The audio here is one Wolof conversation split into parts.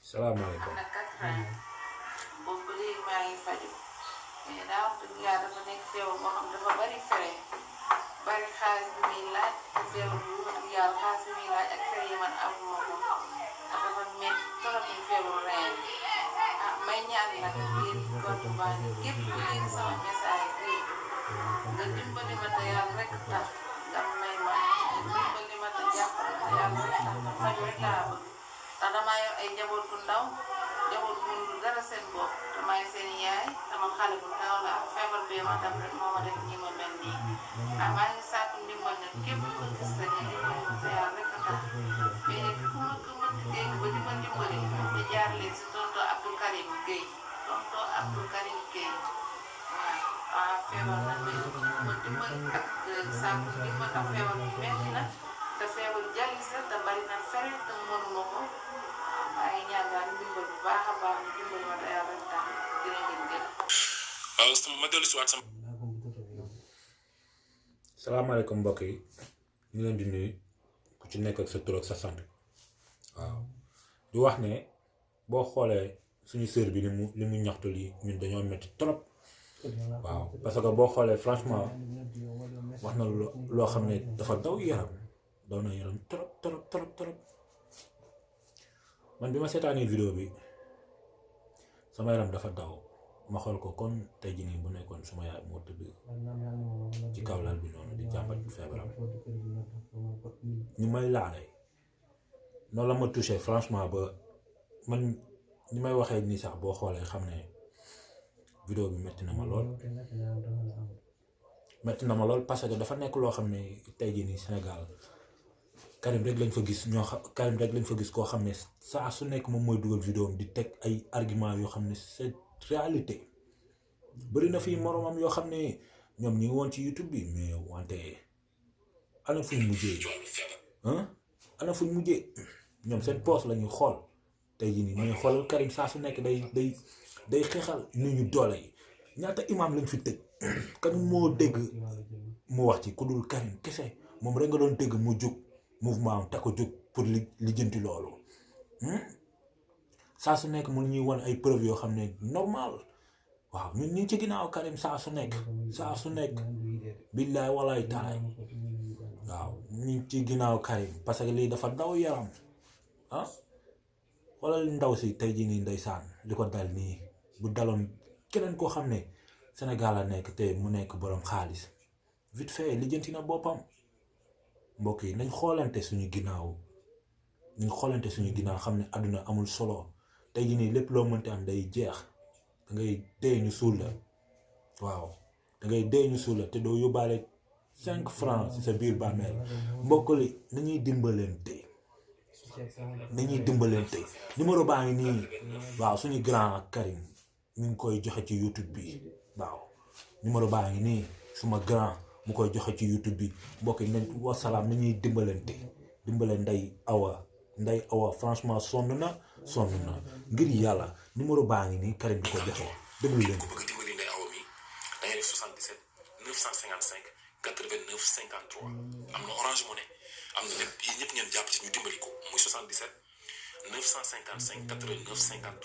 salaamaaleykum. am na 4 ans boobu ba léegi maa ngi faju mais daa wax dëgg yàlla dafa nekk feebar boo xam dafa bari fere bari xaalis bi muy laaj te feebar bi wax dëgg yàlla xaalis bi muy laaj ak fere yi man amuma ko ak dafa métti trop ñu feebaru reen may ñaan nag yéen compte banque képp ku yéen sama message bi nga dimbali ma te yàlla rek tax nga may ma dimbali ma te jàppale te yàlla rek tax ma faju rek laa bëgg ndax damaa yor ay njaboot bu ndaw njaboot bu mënul dara seen bopp te maay seen yaay sama xale bu ndaw la feebar bee ma def rek moo ma def ñi ma mel nii maa ngi sàkku ndimbal nag képp ku gis rek nga dimbali ma te yàlla rek tax mais nag ku ma ko mën di dégg ba di ma dimbali di jaar leen si tonto Abdou Karim Gueye tonto Abdou Karim Gueye waaw feebar nag ma dimbali ak sàkku ndimbal ak feebar bi metti na te feebar jalis la te bari na fere te mënuma ko maa ngi ñaan daal ndimbal bu baax a baax ñu dimbali ma te yàlla rek tax dina ngeen gën. waaw ma dellu si waat sama. salaamaaleykum mbokk yi ñu leen di nuyu ku ci nekk ak sa tur ak sa sant waaw di wax ne boo xoolee suñu sœur bi li mu ñaxtu lii ñun dañoo metti trop waaw parce que boo xoolee franchement wax na loo xam ne dafa daw yaram trop man bi ma seetaanee vidéo bi sama yaram dafa daw ma xool ko kon tey jii nii bu nekkoon suma yaay moo tëdd ci kaw lal bi noonu di jàmbat feebaram ñu may laale noonu la ma touché franchement ba man ni may waxee nii sax boo xoolee xam ne vidéo bi metti na ma lool parce que dafa nekk loo xam ne tey jii nii Sénégal Karim rek lañ fa gis koo xam ne saa su nekk moom mooy dugal vidéo am di teg ay argument yoo xam ne c'est réalité bëri na fii moromam yoo xam ne ñoom ñi ngi woon ci YouTube bi mais wante ana fuñ mujjee ñoom seen poste la ñuy xool tey jii nii mais xoolal Karim saa su nekk day xeexal nit ñu doole yi ñaata imam lañ fi tëj kan moo dégg mu wax ci ku dul Karim kese moom rek nga doon dégg mu jóg mouvement am te ko jóg pour li jënti loolu saa su nekk mu ñuy wan ay preuve yoo xam ne normal waaw ñun ñu ci ginnaaw Karim saa su nekk billaay walaay taalaay waaw ñu ci ginnaaw Karim parce que lii dafa daw yaram xoolal ndaw si tey jii nii ndeysaan li ko dal nii bu daloon keneen koo xam ne Sénégal la nekk te mu nekk borom xaalis vite fait lijjanti na boppam mbokk yi nañ xoolante suñu ginnaaw xam ne àdduna amul solo tey jii nii lépp loo mënti am day jeex da ngay dee ñu suul la waaw da ngay dee ñu suul la te doo yóbbaale 5 francs ci sa biir bàmmeel mbokk li nañuy dimbalante numéro baa ngi nii waaw suñu grand Karim ñu ngi koy joxe ci YouTube bi waaw numéro baa ngi nii suma grand mu koy joxe ci YouTube bi mbokk yi nañ wasalaam nañuy dimbale nday awa franchement sonn na ngir yàlla numéro baa ngi nii Karim di ko joxe déglu leen ko. bëgg dimbali nday awa mi da ngay def 77 955 89 53 am na Orange Money am na lépp yéen ñëpp ngeen jàpp ci ñu dimbali ko muy 77 955 89 53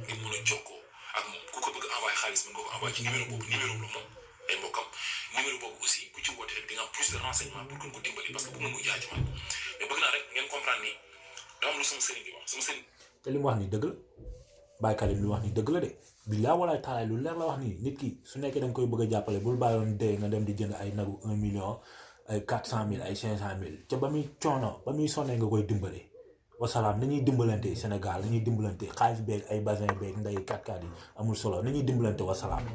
ngeen mën a jokkoo ak moom ku ko bëgg envoyé xaalis mën nga ko envoyé ci numéro boobu la moom ay mbokkam numéro boobu aussi ku ci woote rek di nga am plus de renseignement pour gën ko dimbali parce que bëgg na mu jaay ci man mais bëgg naa rek ngeen comprendre ni dama am lu sama sëriñ di wax sama sëriñ. te li mu wax ni dëgg la Baye Karim li mu wax ni dëgg la de billaa walaay taalaay lu leer la wax nii nit ki su nekkee da nga koy bëgg a jàppale bul bàyyoon dee nga dem di jënd ay nagu 1 million ay 400 000 ay 500 000 ca ba muy coono ba muy sonnee nga koy dimbale wasalaam nañuy dimbalante Sénégal nañuy dimbalante xaalis beeg ay basin beeg nday 4x4 yi amul solo nañuy dimbalante wasalaam.